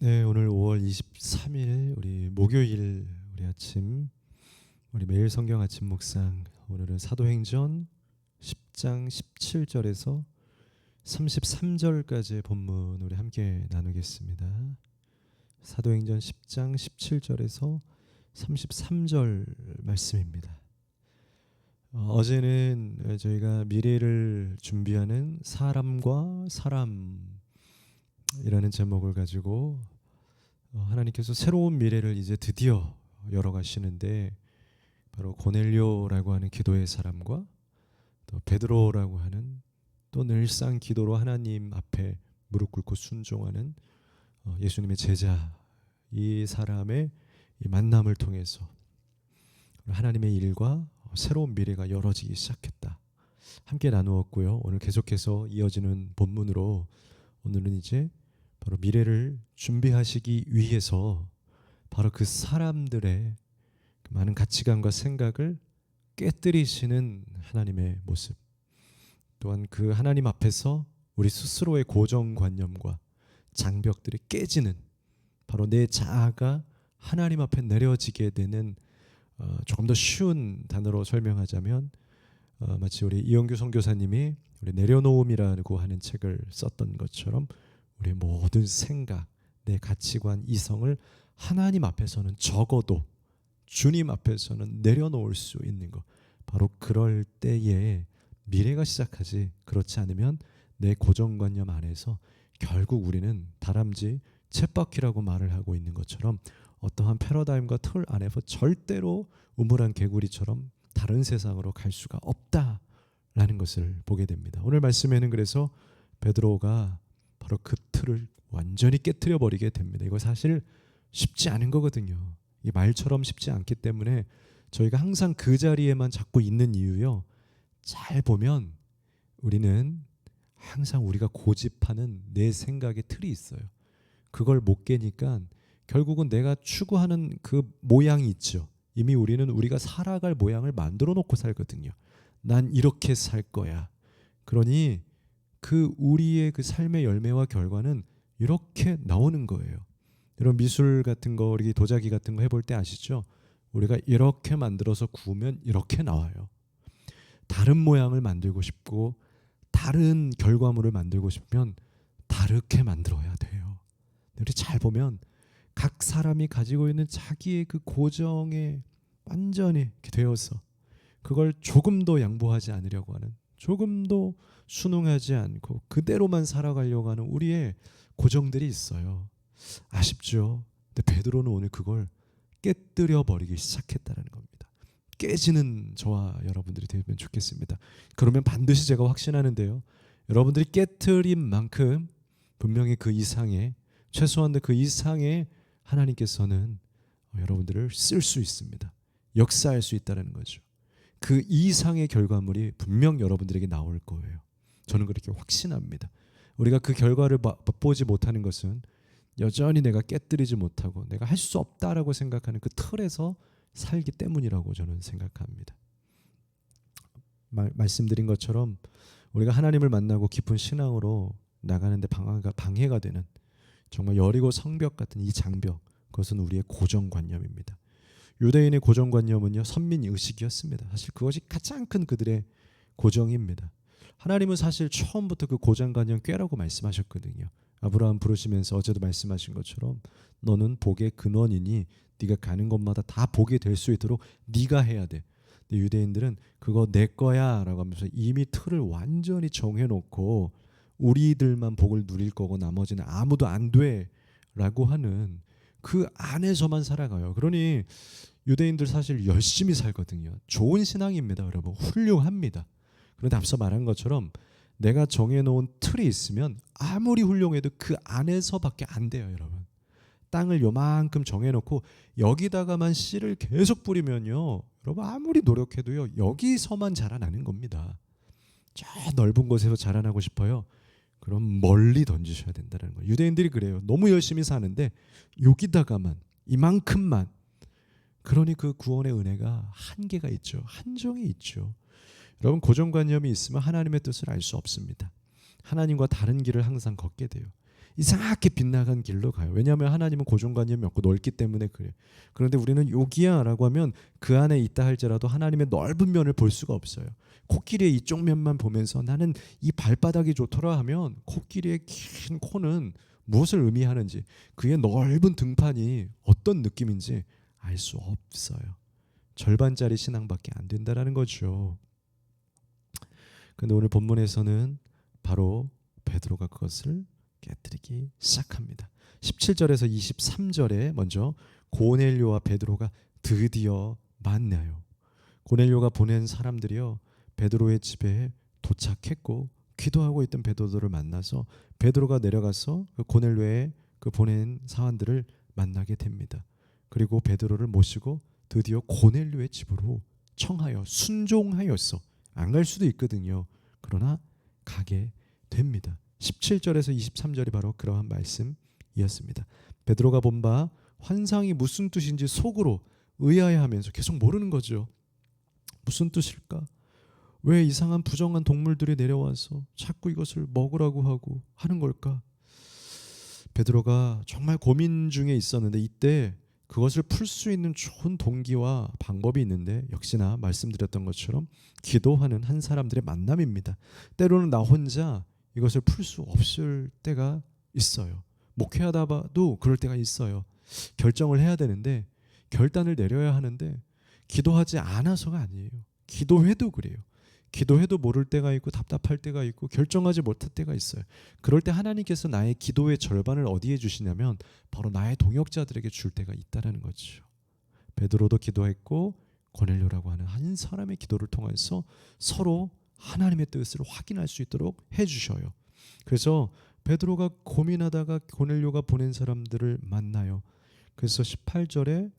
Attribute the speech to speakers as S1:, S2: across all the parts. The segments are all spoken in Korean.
S1: 네, 오늘 5월 23일 우리 목요일 우리 아침 우리 매일 성경 아침 묵상. 오늘은 사도행전 10장 17절에서 33절까지의 본문 우리 함께 나누겠습니다. 사도행전 10장 17절에서 33절 말씀입니다. 어제는 저희가 미래를 준비하는 사람과 사람이라는 제목을 가지고 하나님께서 새로운 미래를 이제 드디어 열어가시는데, 바로 고넬료라고 하는 기도의 사람과 또 베드로라고 하는 또 늘상 기도로 하나님 앞에 무릎 꿇고 순종하는 예수님의 제자, 이 사람의 이 만남을 통해서 하나님의 일과 새로운 미래가 열어지기 시작했다. 함께 나누었고요. 오늘 계속해서 이어지는 본문으로 오늘은 이제 바로 미래를 준비하시기 위해서 바로 그 사람들의 그 많은 가치관과 생각을 깨뜨리시는 하나님의 모습, 또한 그 하나님 앞에서 우리 스스로의 고정관념과 장벽들이 깨지는, 바로 내 자아가 하나님 앞에 내려지게 되는, 조금 더 쉬운 단어로 설명하자면 마치 우리 이영규 선교사님이 우리 내려놓음이라고 하는 책을 썼던 것처럼 우리의 모든 생각, 내 가치관, 이성을 하나님 앞에서는 적어도 주님 앞에서는 내려놓을 수 있는 것, 바로 그럴 때에 미래가 시작하지. 그렇지 않으면 내 고정관념 안에서 결국 우리는 다람쥐 쳇바퀴라고 말을 하고 있는 것처럼 어떠한 패러다임과 틀 안에서 절대로 우물안 개구리처럼 다른 세상으로 갈 수가 없다라는 것을 보게 됩니다. 오늘 말씀에는 그래서 베드로가 바로 그 틀을 완전히 깨트려 버리게 됩니다. 이거 사실 쉽지 않은 거거든요. 이 말처럼 쉽지 않기 때문에 저희가 항상 그 자리에만 자꾸 있는 이유요, 잘 보면 우리는 항상 우리가 고집하는 내 생각의 틀이 있어요. 그걸 못 깨니까 결국은 내가 추구하는 그 모양이 있죠. 이미 우리는 우리가 살아갈 모양을 만들어 놓고 살거든요. 난 이렇게 살 거야. 그러니 그 우리의 그 삶의 열매와 결과는 이렇게 나오는 거예요. 여러분 미술 같은 거, 우리 도자기 같은 거 해볼 때 아시죠? 우리가 이렇게 만들어서 구우면 이렇게 나와요. 다른 모양을 만들고 싶고 다른 결과물을 만들고 싶으면 다르게 만들어야 돼요. 우리 잘 보면 각 사람이 가지고 있는 자기의 그 고정에 완전히 되어서 그걸 조금도 양보하지 않으려고 하는, 조금도 순응하지 않고 그대로만 살아가려고 하는 우리의 고정들이 있어요. 아쉽죠? 근데 베드로는 오늘 그걸 깨뜨려 버리기 시작했다는 겁니다. 깨지는 저와 여러분들이 되면 좋겠습니다. 그러면 반드시 제가 확신하는데요, 여러분들이 깨뜨린 만큼 분명히 그 이상의, 최소한 그 이상의 하나님께서는 여러분들을 쓸 수 있습니다. 역사할 수 있다는 거죠. 그 이상의 결과물이 분명 여러분들에게 나올 거예요. 저는 그렇게 확신합니다. 우리가 그 결과를 맛보지 못하는 것은 여전히 내가 깨뜨리지 못하고 내가 할 수 없다라고 생각하는 그 틀에서 살기 때문이라고 저는 생각합니다. 말씀드린 것처럼 우리가 하나님을 만나고 깊은 신앙으로 나가는데 방해가 되는 정말 여리고 성벽 같은 이 장벽, 그것은 우리의 고정관념입니다. 유대인의 고정관념은요, 선민의식이었습니다. 사실 그것이 가장 큰 그들의 고정입니다. 하나님은 사실 처음부터 그 고정관념 꾀라고 말씀하셨거든요. 아브라함 부르시면서 어제도 말씀하신 것처럼 너는 복의 근원이니 네가 가는 곳마다 다 복이 될 수 있도록 네가 해야 돼. 근데 유대인들은 그거 내 거야 라고 하면서 이미 틀을 완전히 정해놓고 우리들만 복을 누릴 거고 나머지는 아무도 안 돼 라고 하는 그 안에서만 살아가요. 그러니 유대인들 사실 열심히 살거든요. 좋은 신앙입니다, 여러분. 훌륭합니다. 그런데 앞서 말한 것처럼 내가 정해놓은 틀이 있으면 아무리 훌륭해도 그 안에서밖에 안 돼요, 여러분. 땅을 요만큼 정해놓고 여기다가만 씨를 계속 뿌리면요, 여러분 아무리 노력해도요 여기서만 자라나는 겁니다. 저 넓은 곳에서 자라나고 싶어요? 그럼 멀리 던지셔야 된다는 거예요. 유대인들이 그래요. 너무 열심히 사는데 여기다가만, 이만큼만. 그러니 그 구원의 은혜가 한계가 있죠. 한정이 있죠. 여러분 고정관념이 있으면 하나님의 뜻을 알 수 없습니다. 하나님과 다른 길을 항상 걷게 돼요. 이상하게 빗나간 길로 가요. 왜냐하면 하나님은 고정관념이 없고 넓기 때문에 그래요. 그런데 우리는 여기야 라고 하면 그 안에 있다 할지라도 하나님의 넓은 면을 볼 수가 없어요. 코끼리의 이쪽 면만 보면서 나는 이 발바닥이 좋더라 하면 코끼리의 긴 코는 무엇을 의미하는지, 그의 넓은 등판이 어떤 느낌인지 알 수 없어요. 절반짜리 신앙밖에 안 된다라는 거죠. 그런데 오늘 본문에서는 바로 베드로가 그것을 깨뜨리기 시작합니다. 17절에서 23절에 먼저 고넬료와 베드로가 드디어 만나요. 고넬료가 보낸 사람들이요, 베드로의 집에 도착했고 기도하고 있던 베드로를 만나서 베드로가 내려가서 그 고넬료의 그 보낸 사람들을 만나게 됩니다. 그리고 베드로를 모시고 드디어 고넬료의 집으로 청하여 순종하였어. 안 갈 수도 있거든요. 그러나 가게 됩니다. 17절에서 23절이 바로 그러한 말씀이었습니다. 베드로가 본 바 환상이 무슨 뜻인지 속으로 의아해하면서 계속 모르는 거죠. 무슨 뜻일까? 왜 이상한 부정한 동물들이 내려와서 자꾸 이것을 먹으라고 하고 하는 걸까? 베드로가 정말 고민 중에 있었는데 이때 그것을 풀 수 있는 좋은 동기와 방법이 있는데 역시나 말씀드렸던 것처럼 기도하는 한 사람들의 만남입니다. 때로는 나 혼자 이것을 풀 수 없을 때가 있어요. 목회하다 봐도 그럴 때가 있어요. 결정을 해야 되는데 결단을 내려야 하는데 기도하지 않아서가 아니에요. 기도해도 그래요. 기도해도 모를 때가 있고 답답할 때가 있고 결정하지 못할 때가 있어요. 그럴 때 하나님께서 나의 기도의 절반을 어디에 주시냐면 바로 나의 동역자들에게 줄 때가 있다라는 거죠. 베드로도 기도했고 고넬료라고 하는 한 사람의 기도를 통해서 서로 하나님의 뜻을 확인할 수 있도록 해주셔요. 그래서 베드로가 고민하다가 고넬료가 보낸 사람들을 만나요. 그래서 18절에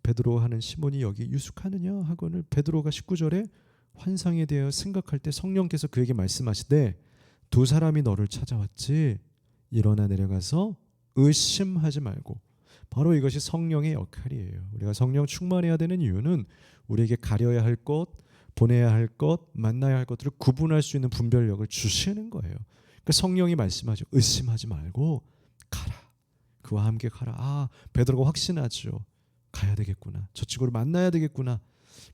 S1: 베드로 하는 시몬이 여기 유숙하느냐 하거늘 베드로가 19절에 환상에 대하여 생각할 때 성령께서 그에게 말씀하시되 두 사람이 너를 찾아왔지 일어나 내려가서 의심하지 말고. 바로 이것이 성령의 역할이에요. 우리가 성령 충만해야 되는 이유는 우리에게 가려야 할 것, 보내야 할 것, 만나야 할 것들을 구분할 수 있는 분별력을 주시는 거예요. 그러니까 성령이 말씀하죠. 의심하지 말고 가라. 그와 함께 가라. 아, 베드로가 확신하죠. 가야 되겠구나. 저 친구를 만나야 되겠구나.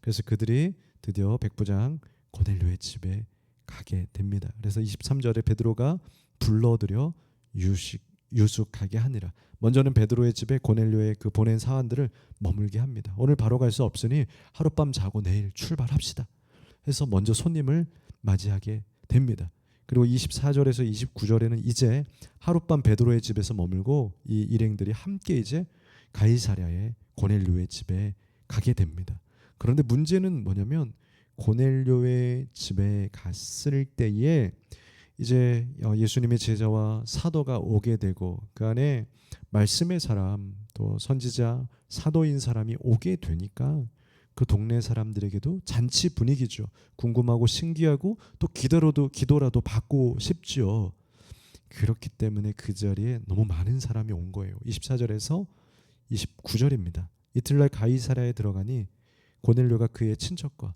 S1: 그래서 그들이 드디어 백부장 고넬료의 집에 가게 됩니다. 그래서 23절에 베드로가 불러들여 유숙하게 하니라. 먼저는 베드로의 집에 고넬료의 그 보낸 사환들을 머물게 합니다. 오늘 바로 갈 수 없으니 하룻밤 자고 내일 출발합시다. 해서 먼저 손님을 맞이하게 됩니다. 그리고 24절에서 29절에는 이제 하룻밤 베드로의 집에서 머물고 이 일행들이 함께 이제 가이사랴의 고넬료의 집에 가게 됩니다. 그런데 문제는 뭐냐면 고넬료의 집에 갔을 때에 이제 예수님의 제자와 사도가 오게 되고 그 안에 말씀의 사람 또 선지자 사도인 사람이 오게 되니까 그 동네 사람들에게도 잔치 분위기죠. 궁금하고 신기하고 또 기도라도 받고 싶지요. 그렇기 때문에 그 자리에 너무 많은 사람이 온 거예요. 24절에서 29절입니다. 이틀날 가이사랴에 들어가니 고넬료가 그의 친척과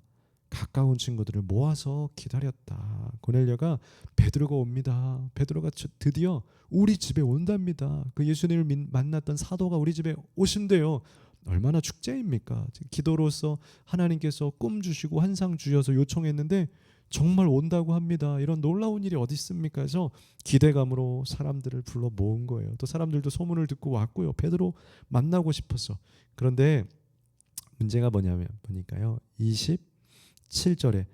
S1: 가까운 친구들을 모아서 기다렸다. 고넬료가 베드로가 옵니다. 베드로가 드디어 우리 집에 온답니다. 그 예수님을 만났던 사도가 우리 집에 오신대요. 얼마나 축제입니까? 기도로서 하나님께서 꿈 주시고 환상 주셔서 요청했는데 정말 온다고 합니다. 이런 놀라운 일이 어디 있습니까? 해서 기대감으로 사람들을 불러 모은 거예요. 또 사람들도 소문을 듣고 왔고요. 베드로 만나고 싶어서. 그런데 문제가 뭐냐면 보니까요. 27절에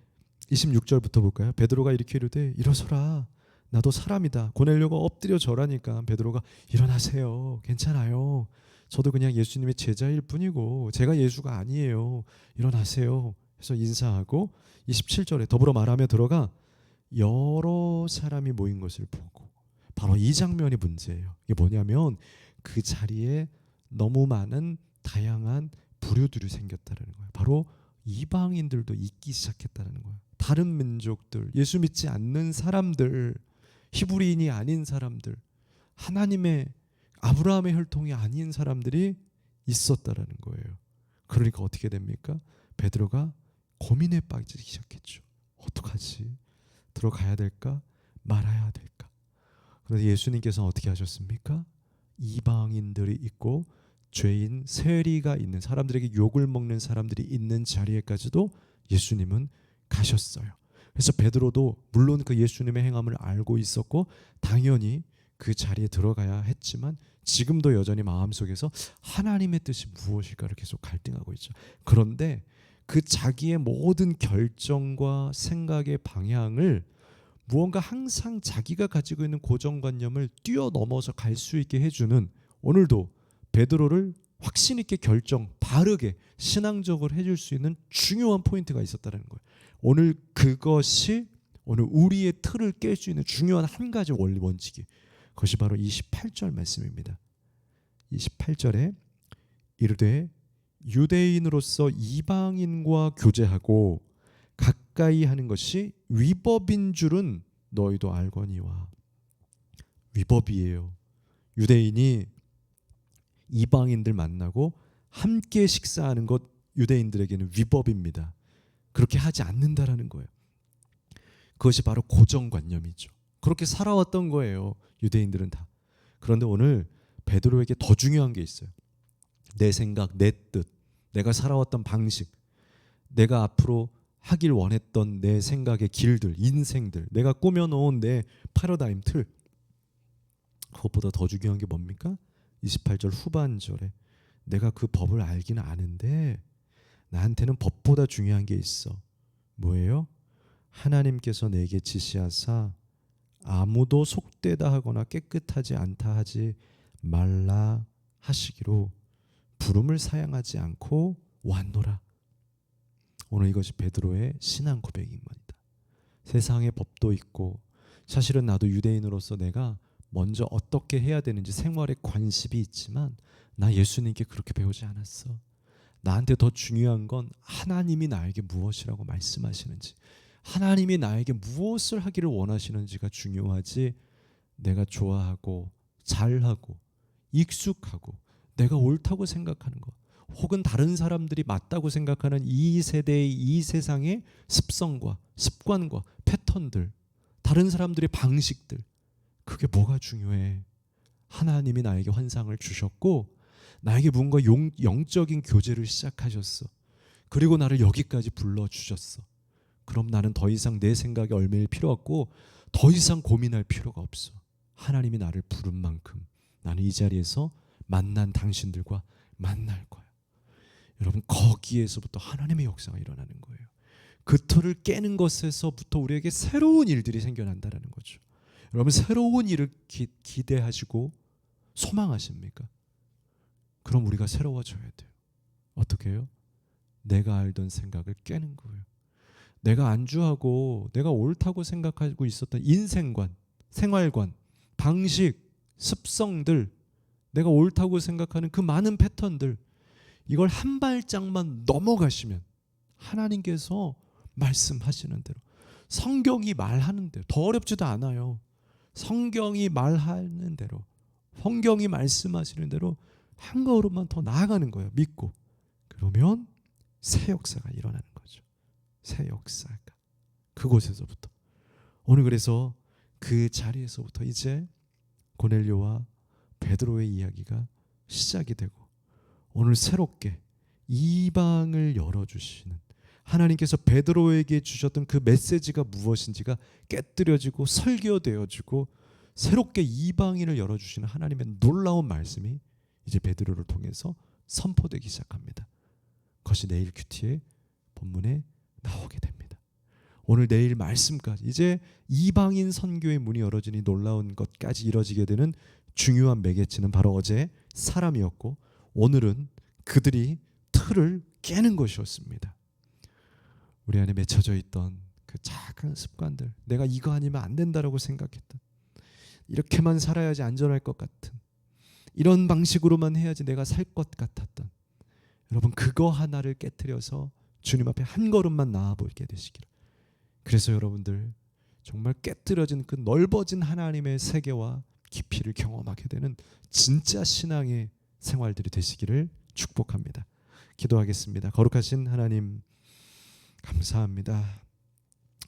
S1: 26절부터 볼까요? 베드로가 이렇게 이르되 일어서라. 나도 사람이다. 고넬료가 엎드려 절하니까 베드로가 일어나세요. 괜찮아요. 저도 그냥 예수님의 제자일 뿐이고 제가 예수가 아니에요. 일어나세요. 해서 인사하고 27절에 더불어 말하며 들어가 여러 사람이 모인 것을 보고 바로 이 장면이 문제예요. 이게 뭐냐면 그 자리에 너무 많은 다양한 부류들이 생겼다는 거예요. 바로 이방인들도 있기 시작했다는 거예요. 다른 민족들, 예수 믿지 않는 사람들, 히브리인이 아닌 사람들, 하나님의 아브라함의 혈통이 아닌 사람들이 있었다라는 거예요. 그러니까 어떻게 됩니까? 베드로가 고민에 빠지기 시작했죠. 어떡하지? 들어가야 될까? 말아야 될까? 그런데 예수님께서는 어떻게 하셨습니까? 이방인들이 있고 죄인 세리가 있는 사람들에게 욕을 먹는 사람들이 있는 자리에까지도 예수님은 가셨어요. 그래서 베드로도 물론 그 예수님의 행함을 알고 있었고 당연히 그 자리에 들어가야 했지만 지금도 여전히 마음속에서 하나님의 뜻이 무엇일까를 계속 갈등하고 있죠. 그런데 그 자기의 모든 결정과 생각의 방향을 무언가 항상 자기가 가지고 있는 고정관념을 뛰어넘어서 갈 수 있게 해주는, 오늘도 베드로를 확신 있게 결정, 바르게 신앙적으로 해줄 수 있는 중요한 포인트가 있었다는 거예요. 오늘 그것이 오늘 우리의 틀을 깰 수 있는 중요한 한 가지 원리 원칙이, 그것이 바로 28절 말씀입니다. 28절에 이르되 유대인으로서 이방인과 교제하고 가까이 하는 것이 위법인 줄은 너희도 알거니와. 위법이에요. 유대인이 이방인들 만나고 함께 식사하는 것 유대인들에게는 위법입니다. 그렇게 하지 않는다라는 거예요. 그것이 바로 고정관념이죠. 그렇게 살아왔던 거예요. 유대인들은 다. 그런데 오늘 베드로에게 더 중요한 게 있어요. 내 생각, 내 뜻, 내가 살아왔던 방식, 내가 앞으로 하길 원했던 내 생각의 길들, 인생들, 내가 꾸며놓은 내 패러다임 틀, 그것보다 더 중요한 게 뭡니까? 28절 후반절에 내가 그 법을 알기는 아는데 나한테는 법보다 중요한 게 있어. 뭐예요? 하나님께서 내게 지시하사 아무도 속되다 하거나 깨끗하지 않다 하지 말라 하시기로 부름을 사양하지 않고 왔노라. 오늘 이것이 베드로의 신앙 고백인 겁니다. 세상의 법도 있고 사실은 나도 유대인으로서 내가 먼저 어떻게 해야 되는지 생활에 관심이 있지만 나 예수님께 그렇게 배우지 않았어. 나한테 더 중요한 건 하나님이 나에게 무엇이라고 말씀하시는지, 하나님이 나에게 무엇을 하기를 원하시는지가 중요하지, 내가 좋아하고 잘하고 익숙하고 내가 옳다고 생각하는 것, 혹은 다른 사람들이 맞다고 생각하는 이 세대의 이 세상의 습성과 습관과 패턴들, 다른 사람들의 방식들, 그게 뭐가 중요해? 하나님이 나에게 환상을 주셨고 나에게 뭔가 영적인 교제를 시작하셨어. 그리고 나를 여기까지 불러주셨어. 그럼 나는 더 이상 내 생각에 얽매일 필요 없고 더 이상 고민할 필요가 없어. 하나님이 나를 부른 만큼 나는 이 자리에서 만난 당신들과 만날 거야. 여러분, 거기에서부터 하나님의 역사가 일어나는 거예요. 그 틀을 깨는 것에서부터 우리에게 새로운 일들이 생겨난다는 거죠. 여러분, 새로운 일을 기대하시고 소망하십니까? 그럼 우리가 새로워져야 돼요. 어떻게 해요? 내가 알던 생각을 깨는 거예요. 내가 안주하고 내가 옳다고 생각하고 있었던 인생관, 생활관, 방식, 습성들, 내가 옳다고 생각하는 그 많은 패턴들, 이걸 한 발짝만 넘어가시면 하나님께서 말씀하시는 대로, 성경이 말하는 대로, 더 어렵지도 않아요. 성경이 말하는 대로, 성경이 말씀하시는 대로 한 걸음만 더 나아가는 거예요. 믿고. 그러면 새 역사가 일어나는 거죠. 새 역사가. 그곳에서부터. 오늘 그래서 그 자리에서부터 이제 고넬료와 베드로의 이야기가 시작이 되고, 오늘 새롭게 이방을 열어주시는 하나님께서 베드로에게 주셨던 그 메시지가 무엇인지가 깨뜨려지고 설교되어지고 새롭게 이방인을 열어주시는 하나님의 놀라운 말씀이 이제 베드로를 통해서 선포되기 시작합니다. 그것이 내일 큐티의 본문에 나오게 됩니다. 오늘 내일 말씀까지 이제 이방인 선교의 문이 열어지니 놀라운 것까지 이뤄지게 되는 중요한 매개체는 바로 어제 사람이었고, 오늘은 그들이 틀을 깨는 것이었습니다. 우리 안에 맺혀져 있던 그 작은 습관들, 내가 이거 아니면 안 된다라고 생각했던, 이렇게만 살아야지 안전할 것 같은, 이런 방식으로만 해야지 내가 살 것 같았던, 여러분, 그거 하나를 깨트려서 주님 앞에 한 걸음만 나아보게 되시기를. 그래서 여러분들 정말 깨트려진 그 넓어진 하나님의 세계와 깊이를 경험하게 되는 진짜 신앙의 생활들이 되시기를 축복합니다. 기도하겠습니다. 거룩하신 하나님, 감사합니다.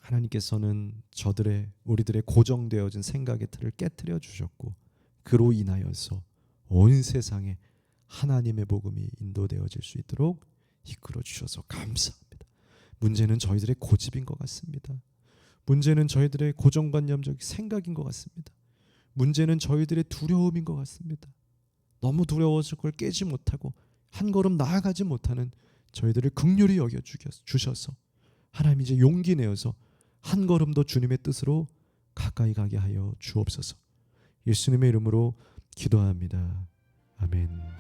S1: 하나님께서는 우리들의 고정되어진 생각의 틀을 깨뜨려 주셨고, 그로 인하여서 온 세상에 하나님의 복음이 인도되어질 수 있도록 이끌어 주셔서 감사합니다. 문제는 저희들의 고집인 것 같습니다. 문제는 저희들의 고정관념적 생각인 것 같습니다. 문제는 저희들의 두려움인 것 같습니다. 너무 두려워서 그걸 깨지 못하고 한 걸음 나아가지 못하는 저희들을 긍휼히 여겨 주셔서 하나님 이제 용기 내어서 한 걸음 더 주님의 뜻으로 가까이 가게 하여 주옵소서. 예수님의 이름으로 기도합니다. 아멘.